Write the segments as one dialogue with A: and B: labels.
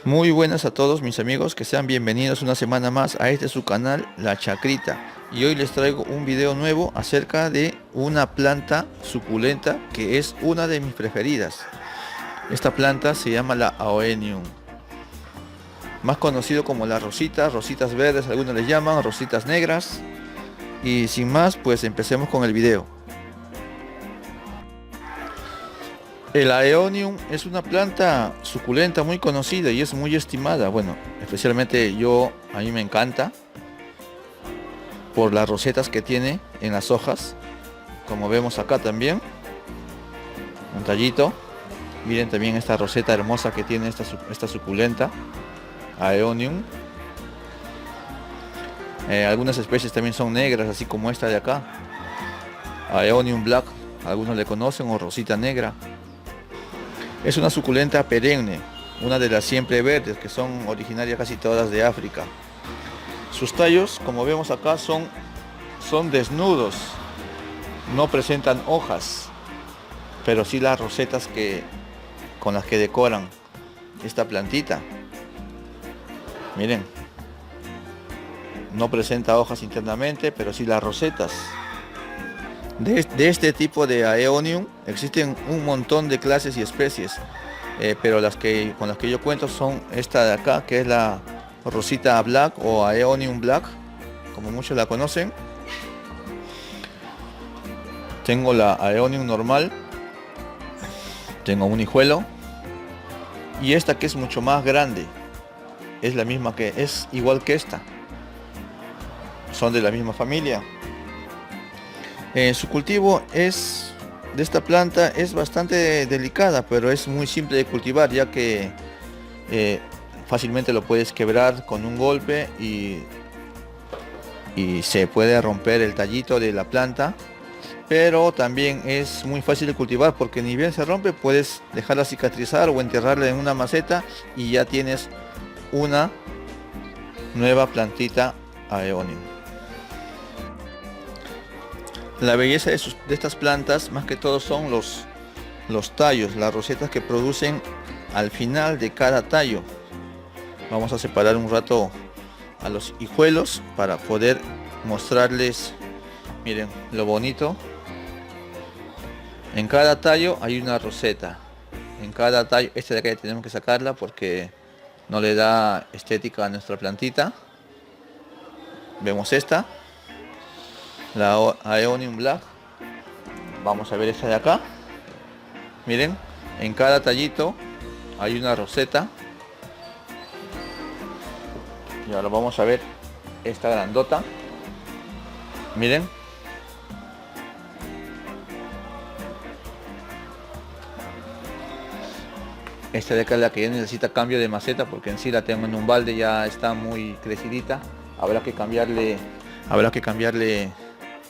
A: Muy buenas a todos mis amigos, que sean bienvenidos una semana más a este su canal, La Chacrita. Y hoy les traigo un video nuevo acerca de una planta suculenta que es una de mis preferidas. Esta planta se llama la Aeonium, más conocido como la rosita, rositas verdes, algunos les llaman, rositas negras. Y sin más, pues empecemos con el video. El Aeonium es una planta suculenta muy conocida y es muy estimada. Bueno, especialmente a mí me encanta por las rosetas que tiene en las hojas. Como vemos acá también, un tallito. Miren también esta roseta hermosa que tiene esta suculenta Aeonium. Algunas especies también son negras, así como esta de acá, Aeonium Black, algunos le conocen, o rosita negra. Es una suculenta perenne, una de las siempre verdes, que son originarias casi todas de África. Sus tallos, como vemos acá, son desnudos, no presentan hojas, pero sí las rosetas con las que decoran esta plantita. Miren, no presenta hojas internamente, pero sí las rosetas. De este tipo de Aeonium existen un montón de clases y especies, pero con las que yo cuento son esta de acá, que es la rosita black o Aeonium Black, como muchos la conocen. Tengo la Aeonium normal, tengo un hijuelo, y esta que es mucho más grande, es igual que esta, son de la misma familia. Su cultivo de esta planta es bastante delicada, pero es muy simple de cultivar, ya que fácilmente lo puedes quebrar con un golpe y se puede romper el tallito de la planta. Pero también es muy fácil de cultivar, porque ni bien se rompe puedes dejarla cicatrizar o enterrarla en una maceta y ya tienes una nueva plantita Aeonium. La belleza de estas plantas más que todo son los tallos, las rosetas que producen al final de cada tallo. Vamos a separar un rato a los hijuelos para poder mostrarles. Miren lo bonito. En cada tallo hay una roseta. En cada tallo, esta de acá ya tenemos que sacarla porque no le da estética a nuestra plantita. Vemos esta, la Aeonium Black. Vamos a ver esta de acá. Miren, en cada tallito hay una roseta. Y ahora vamos a ver esta grandota. Miren. Esta de acá es la que ya necesita cambio de maceta, porque en sí la tengo en un balde, ya está muy crecidita. Habrá que cambiarle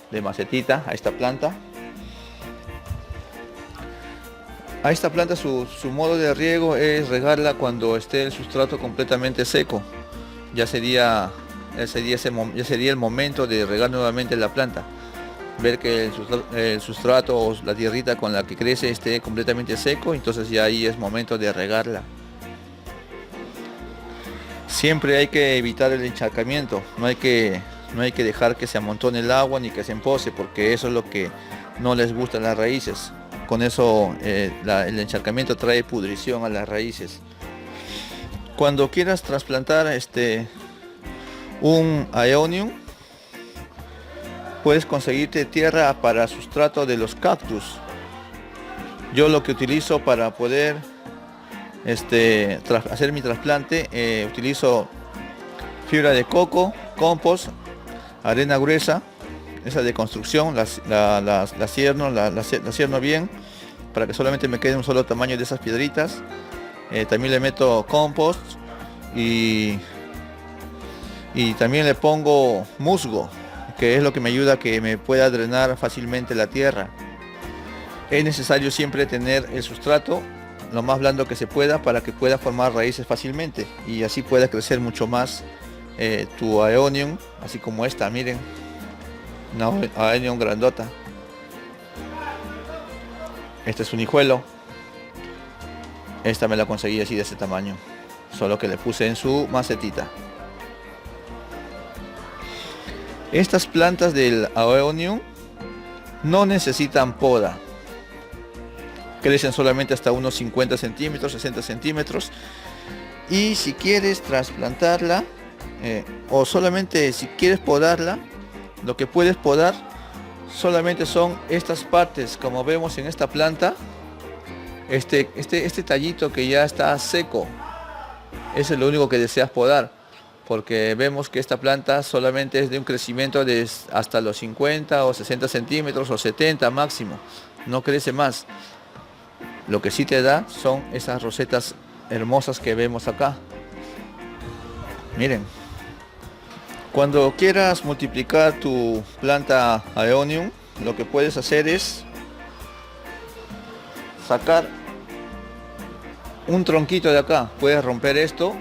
A: de macetita a esta planta. A esta planta su modo de riego es regarla cuando esté el sustrato completamente seco. Ya sería el momento de regar nuevamente la planta. Ver que el sustrato o la tierrita con la que crece esté completamente seco, entonces ya ahí es momento de regarla. Siempre hay que evitar el encharcamiento, no hay que dejar que se amontone el agua ni que se empose, porque eso es lo que no les gusta a las raíces. Con eso el encharcamiento trae pudrición a las raíces. Cuando quieras trasplantar un Aeonium, puedes conseguirte tierra para sustrato de los cactus. Yo lo que utilizo para poder hacer mi trasplante, utilizo fibra de coco, compost, arena gruesa, esa de construcción, la cierno bien para que solamente me quede un solo tamaño de esas piedritas. También le meto compost y también le pongo musgo, que es lo que me ayuda a que me pueda drenar fácilmente la tierra. Es necesario siempre tener el sustrato lo más blando que se pueda para que pueda formar raíces fácilmente y así pueda crecer mucho más tu Aeonium, así como esta. Miren, una Aeonium grandota. Este es un hijuelo. Esta me la conseguí así de ese tamaño. solo que le puse en su macetita. Estas plantas del Aeonium no necesitan poda. Crecen solamente hasta unos 50 centímetros, 60 centímetros. Y si quieres trasplantarla, o solamente si quieres podarla, lo que puedes podar solamente son estas partes, como vemos en esta planta. Este tallito que ya está seco, ese es lo único que deseas podar, porque vemos que esta planta solamente es de un crecimiento de hasta los 50 o 60 centímetros o 70 máximo, no crece más. Lo que sí te da son esas rosetas hermosas que vemos acá. Miren, cuando quieras multiplicar tu planta Aeonium, lo que puedes hacer es sacar un tronquito de acá. Puedes romper esto,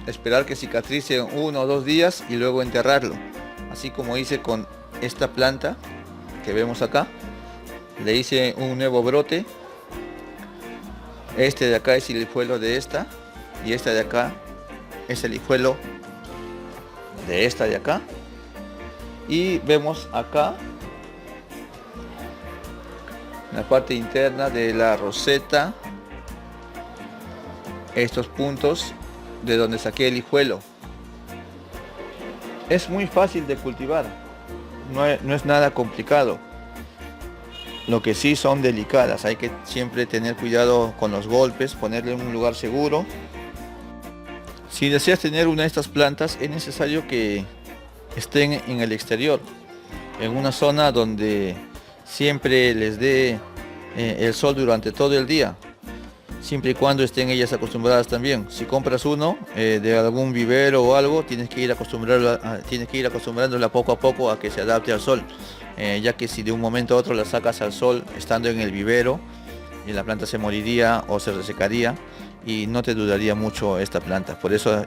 A: esperar que cicatrice 1 o 2 días y luego enterrarlo, así como hice con esta planta que vemos acá. Le hice un nuevo brote. Este de acá es el hijuelo de esta, y esta de acá es el hijuelo de esta de acá. Y vemos acá la parte interna de la roseta, estos puntos de donde saqué el hijuelo. Es muy fácil de cultivar, no es nada complicado. Lo que sí son delicadas, hay que siempre tener cuidado con los golpes, ponerle en un lugar seguro. Si deseas tener una de estas plantas, es necesario que estén en el exterior, en una zona donde siempre les dé el sol durante todo el día, siempre y cuando estén ellas acostumbradas también. Si compras uno de algún vivero o algo, tienes que ir acostumbrándola poco a poco a que se adapte al sol, ya que si de un momento a otro la sacas al sol estando en el vivero, y la planta se moriría o se resecaría, y no te duraría mucho esta planta. Por eso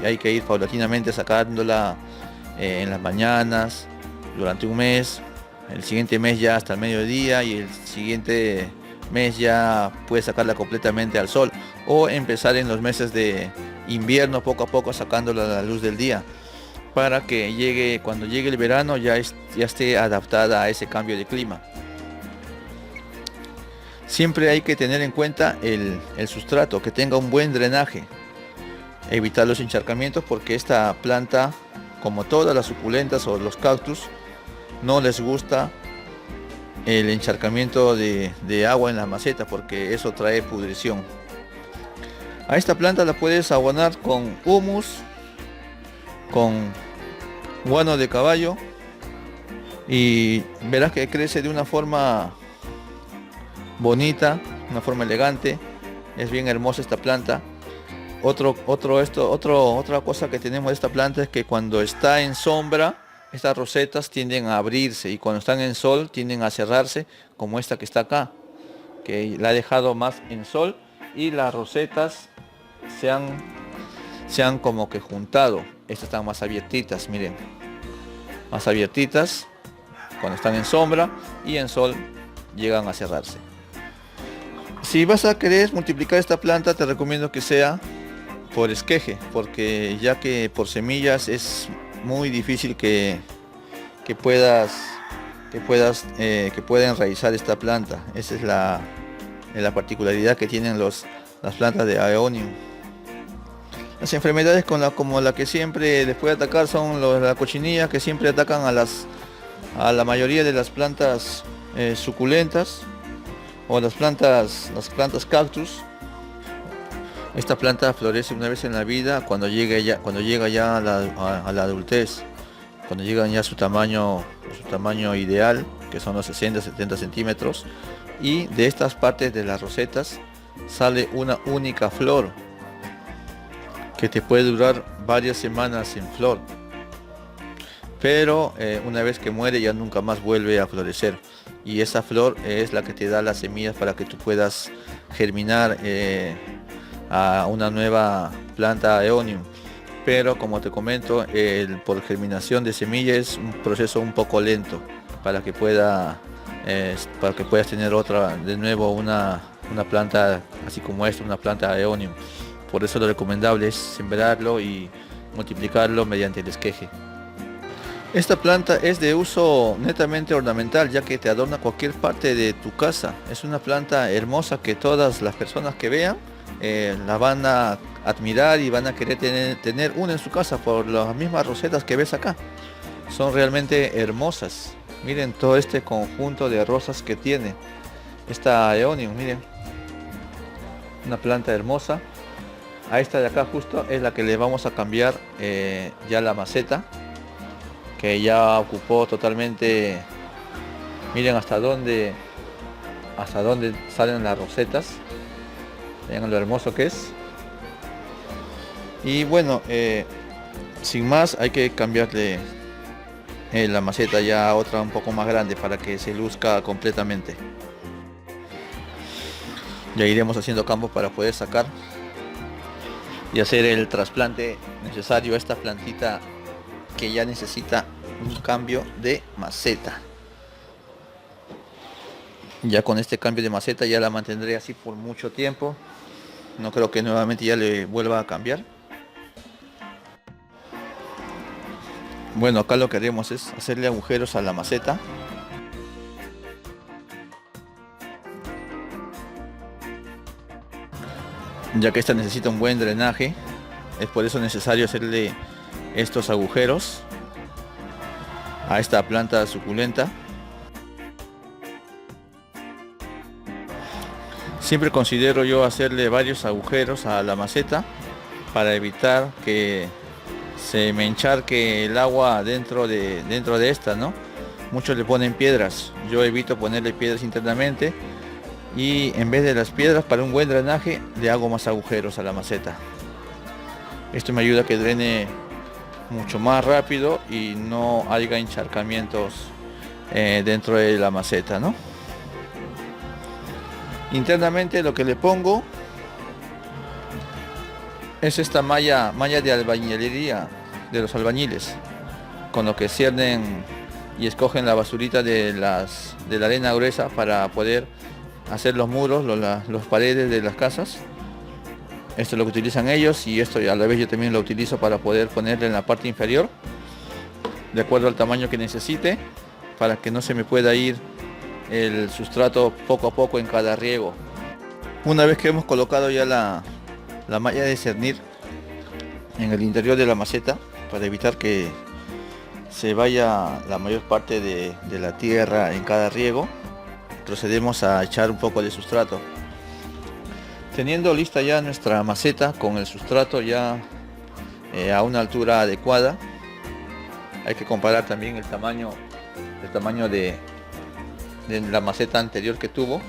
A: hay que ir paulatinamente sacándola en las mañanas durante un mes, el siguiente mes ya hasta el mediodía, y el siguiente mes ya puedes sacarla completamente al sol, o empezar en los meses de invierno poco a poco sacándola a la luz del día, para que cuando llegue el verano ya esté adaptada a ese cambio de clima. Siempre hay que tener en cuenta el sustrato, que tenga un buen drenaje, evitar los encharcamientos, porque esta planta, como todas las suculentas o los cactus, no les gusta el encharcamiento de agua en la maceta, porque eso trae pudrición. A esta planta la puedes abonar con humus, con guano de caballo, y verás que crece de una forma bonita, una forma elegante. Es bien hermosa esta planta. Otra cosa que tenemos de esta planta es que cuando está en sombra, estas rosetas tienden a abrirse, y cuando están en sol tienden a cerrarse, como esta que está acá, que la he dejado más en sol, y las rosetas se han como que juntado. Estas están más abiertitas, miren, más abiertitas cuando están en sombra, y en sol llegan a cerrarse. Si vas a querer multiplicar esta planta, te recomiendo que sea por esqueje, porque ya que por semillas es muy difícil que pueda enraizar esta planta. Esa es la particularidad que tienen las plantas de Aeonium. Las enfermedades como la que siempre les puede atacar son la cochinilla, que siempre atacan a la mayoría de las plantas suculentas, o las plantas cactus. Esta planta florece una vez en la vida, cuando llega ya a la adultez, cuando llegan ya a su tamaño ideal, que son los 60-70 centímetros, y de estas partes de las rosetas sale una única flor que te puede durar varias semanas en flor, pero una vez que muere ya nunca más vuelve a florecer, y esa flor es la que te da las semillas para que tú puedas germinar a una nueva planta Aeonium. Pero como te comento, por germinación de semilla es un proceso un poco lento, para que puedas tener de nuevo una planta así como esta, una planta Aeonium. Por eso lo recomendable es sembrarlo y multiplicarlo mediante el esqueje. Esta planta es de uso netamente ornamental, ya que te adorna cualquier parte de tu casa. Es una planta hermosa que todas las personas que vean la van a admirar y van a querer tener una en su casa por las mismas rosetas que ves acá. Son realmente hermosas. Miren todo este conjunto de rosas que tiene esta Aeonium, miren. Una planta hermosa. A esta de acá justo es la que le vamos a cambiar ya la maceta, que ya ocupó totalmente. Miren hasta dónde salen las rosetas. Vean lo hermoso que es. Y bueno, sin más hay que cambiarle la maceta ya a otra un poco más grande para que se luzca completamente. Ya iremos haciendo campos para poder sacar y hacer el trasplante necesario a esta plantita que ya necesita un cambio de maceta. Ya con este cambio de maceta ya la mantendré así por mucho tiempo. No creo que nuevamente ya le vuelva a cambiar. Bueno, acá lo que haremos es hacerle agujeros a la maceta. Ya que esta necesita un buen drenaje, es por eso necesario hacerle estos agujeros a esta planta suculenta. Siempre considero yo hacerle varios agujeros a la maceta para evitar que se me encharque el agua dentro de esta, ¿no? Muchos le ponen piedras, yo evito ponerle piedras internamente y en vez de las piedras, para un buen drenaje, le hago más agujeros a la maceta. Esto me ayuda a que drene mucho más rápido y no haya encharcamientos dentro de la maceta, ¿no? Internamente lo que le pongo es esta malla de albañilería de los albañiles, con lo que ciernen y escogen la basurita de la arena gruesa para poder hacer los muros, las paredes de las casas. Esto es lo que utilizan ellos y esto a la vez yo también lo utilizo para poder ponerle en la parte inferior de acuerdo al tamaño que necesite, para que no se me pueda ir el sustrato poco a poco en cada riego. Una vez que hemos colocado ya la malla de cernir en el interior de la maceta, para evitar que se vaya la mayor parte de la tierra en cada riego, procedemos a echar un poco de sustrato. Teniendo lista ya nuestra maceta con el sustrato ya a una altura adecuada, hay que comparar también el tamaño de la maceta anterior que tuvo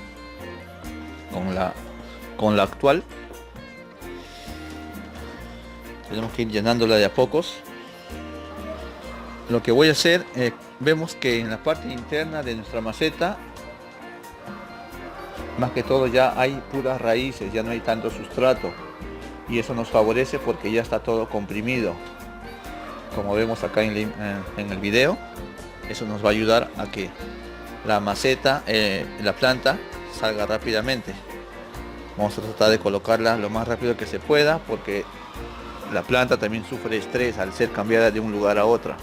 A: con la actual. Tenemos que ir llenándola de a pocos. Lo que voy a hacer, vemos que en la parte interna de nuestra maceta, más que todo ya hay puras raíces, ya no hay tanto sustrato, y eso nos favorece porque ya está todo comprimido, como vemos acá en el video. Eso nos va a ayudar a que la maceta, la planta, salga rápidamente. Vamos a tratar de colocarla lo más rápido que se pueda, porque la planta también sufre estrés al ser cambiada de un lugar a otra.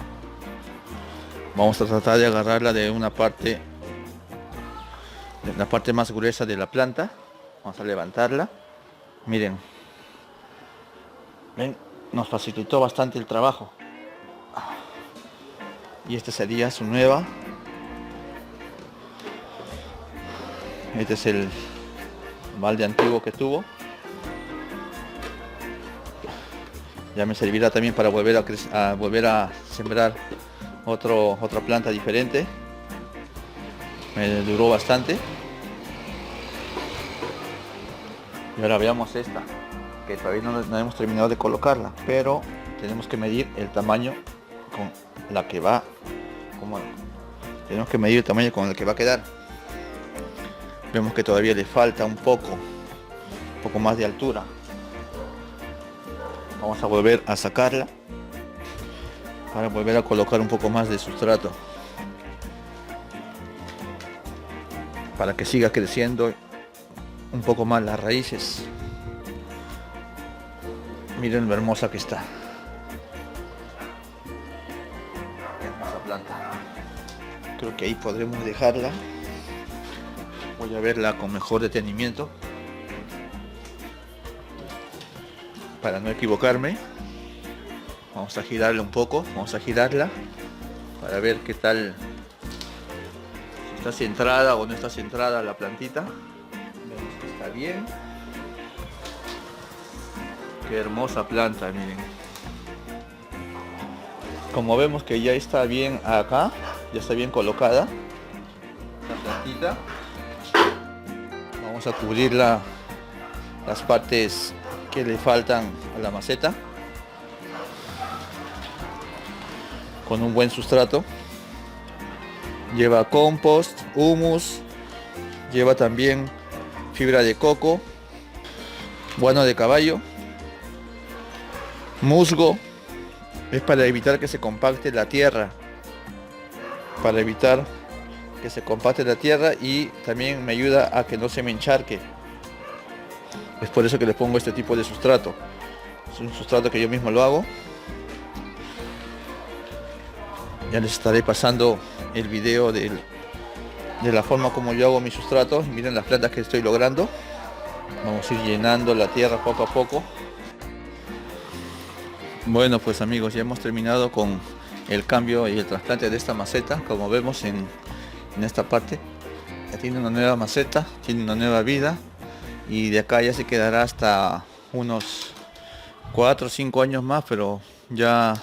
A: Vamos a tratar de agarrarla de la parte más gruesa de la planta. Vamos a levantarla. Miren, ven, nos facilitó bastante el trabajo. Y esta sería su nueva. Este es el balde antiguo que tuvo. Ya me servirá también para volver a sembrar otra planta diferente. Me duró bastante. Y ahora veamos esta, que todavía no hemos terminado de colocarla, pero tenemos que medir el tamaño con la que va. Tenemos que medir el tamaño con el que va a quedar. Vemos que todavía le falta un poco más de altura. Vamos a volver a sacarla para volver a colocar un poco más de sustrato, para que siga creciendo un poco más las raíces. Miren lo hermosa que está. Hermosa planta. Creo que ahí podremos dejarla. Voy a verla con mejor detenimiento para no equivocarme. Vamos a girarla un poco, vamos a girarla para ver qué tal, si está centrada o no está centrada la plantita. Vemos que está bien. Qué hermosa planta, miren. Como vemos que ya está bien acá, ya está bien colocada la plantita. Vamos a cubrir las partes que le faltan a la maceta con un buen sustrato. Lleva compost, humus, lleva también fibra de coco, guano de caballo, musgo. Es para evitar que se compacte la tierra, para evitar que se compacte la tierra, y también me ayuda a que no se me encharque. Es por eso que le pongo este tipo de sustrato. Es un sustrato que yo mismo lo hago. Ya les estaré pasando el video de la forma como yo hago mi sustrato. Miren las plantas que estoy logrando. Vamos a ir llenando la tierra poco a poco. Bueno, pues amigos, ya hemos terminado con el cambio y el trasplante de esta maceta. Como vemos en esta parte, ya tiene una nueva maceta, tiene una nueva vida, y de acá ya se quedará hasta unos 4 o 5 años más, pero ya,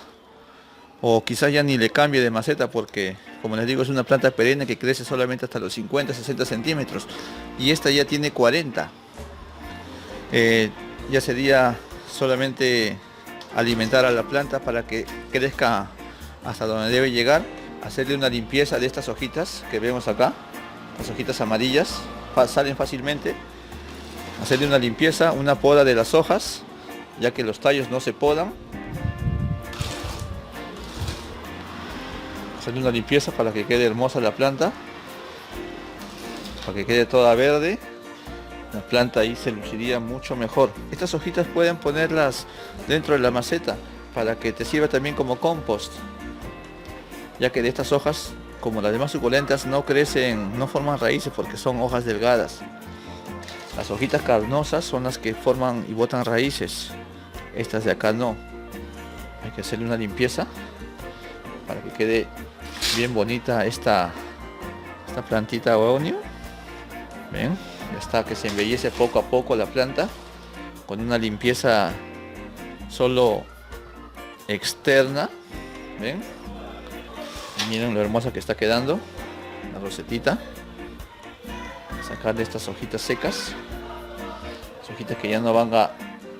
A: o quizás ya ni le cambie de maceta, porque como les digo, es una planta perenne que crece solamente hasta los 50-60 centímetros, y esta ya tiene 40. Ya sería solamente alimentar a la planta para que crezca hasta donde debe llegar, hacerle una limpieza de estas hojitas que vemos acá, las hojitas amarillas salen fácilmente, hacerle una limpieza, una poda de las hojas, ya que los tallos no se podan, hacerle una limpieza para que quede hermosa la planta, para que quede toda verde. La planta ahí se luciría mucho mejor. Estas hojitas pueden ponerlas dentro de la maceta para que te sirva también como compost, ya que de estas hojas, como las demás suculentas, no crecen, no forman raíces porque son hojas delgadas. Las hojitas carnosas son las que forman y botan raíces. Estas de acá no. Hay que hacerle una limpieza para que quede bien bonita esta plantita aeonium. ¿Ven? Ya está, que se embellece poco a poco la planta con una limpieza solo externa. ¿Ven? Y miren lo hermosa que está quedando la rosetita. Sacarle estas hojitas secas, las hojitas que ya no van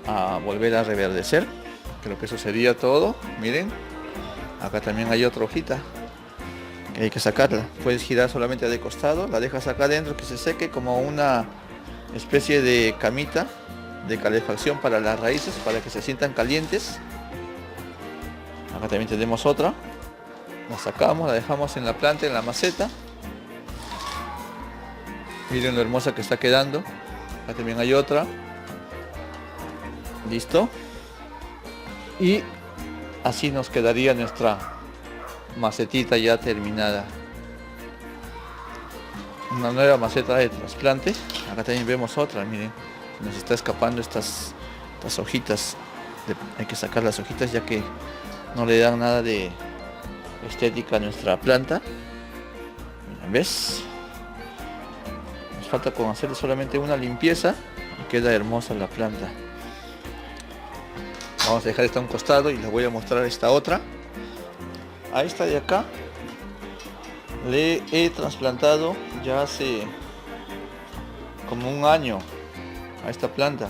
A: a volver a reverdecer. Creo que eso sería todo. Miren, acá también hay otra hojita que hay que sacarla. Puedes girar solamente de costado, la dejas acá adentro que se seque como una especie de camita de calefacción para las raíces, para que se sientan calientes. Acá también tenemos otra. La sacamos, la dejamos en la planta, en la maceta. Miren lo hermosa que está quedando. Acá también hay otra. Listo. Y así nos quedaría nuestra macetita ya terminada. Una nueva maceta de trasplante. Acá también vemos otra, miren. Nos está escapando estas hojitas. Hay que sacar las hojitas ya que no le dan nada de estética a nuestra planta. Miren, ¿ves? Nos falta con hacerle solamente una limpieza y queda hermosa la planta. Vamos a dejar esta a un costado y les voy a mostrar esta otra. A esta de acá le he trasplantado ya hace como un año a esta planta,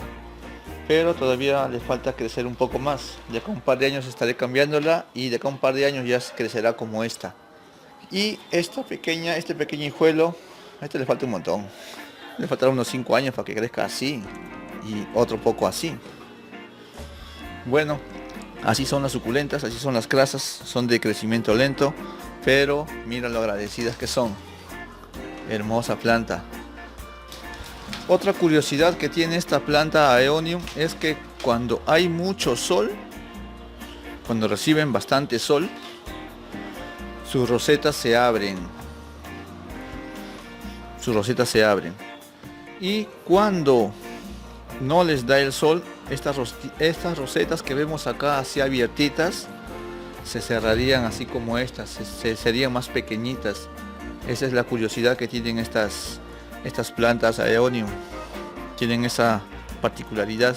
A: pero todavía le falta crecer un poco más. De acá a un par de años estaré cambiándola y de acá a un par de años ya crecerá como esta. Y esta pequeña, este pequeño hijuelo, a este le falta un montón. Le faltará unos 5 años para que crezca así y otro poco así. Bueno, así son las suculentas, así son las crasas, son de crecimiento lento, pero mira lo agradecidas que son. Hermosa planta. Otra curiosidad que tiene esta planta aeonium es que cuando hay mucho sol, cuando reciben bastante sol, sus rosetas se abren. Sus rosetas se abren. Y cuando no les da el sol, estas rosetas que vemos acá así abiertitas, se cerrarían así como estas, serían más pequeñitas. Esa es la curiosidad que tienen estas plantas Aeonium. Tienen esa particularidad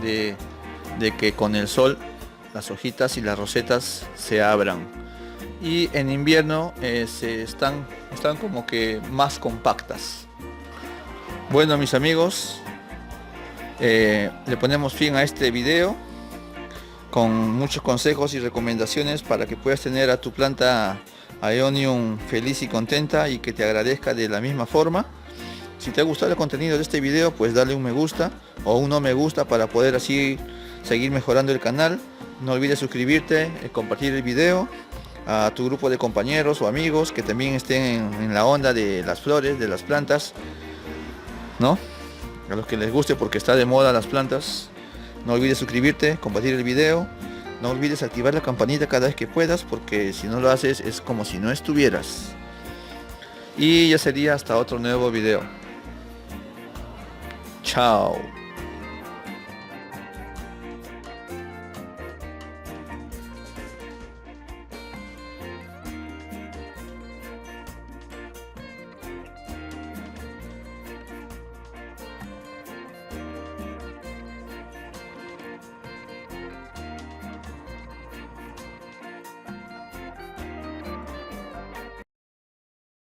A: de que con el sol las hojitas y las rosetas se abran. Y en invierno están como que más compactas. Bueno, mis amigos, le ponemos fin a este video con muchos consejos y recomendaciones para que puedas tener a tu planta Aeonium feliz y contenta y que te agradezca de la misma forma. Si te ha gustado el contenido de este video, pues dale un me gusta o un no me gusta para poder así seguir mejorando el canal. No olvides suscribirte, compartir el video a tu grupo de compañeros o amigos que también estén en la onda de las flores, de las plantas, ¿no? A los que les guste porque está de moda las plantas. No olvides suscribirte, compartir el video. No olvides activar la campanita cada vez que puedas, porque si no lo haces es como si no estuvieras. Y ya sería hasta otro nuevo video. Chao.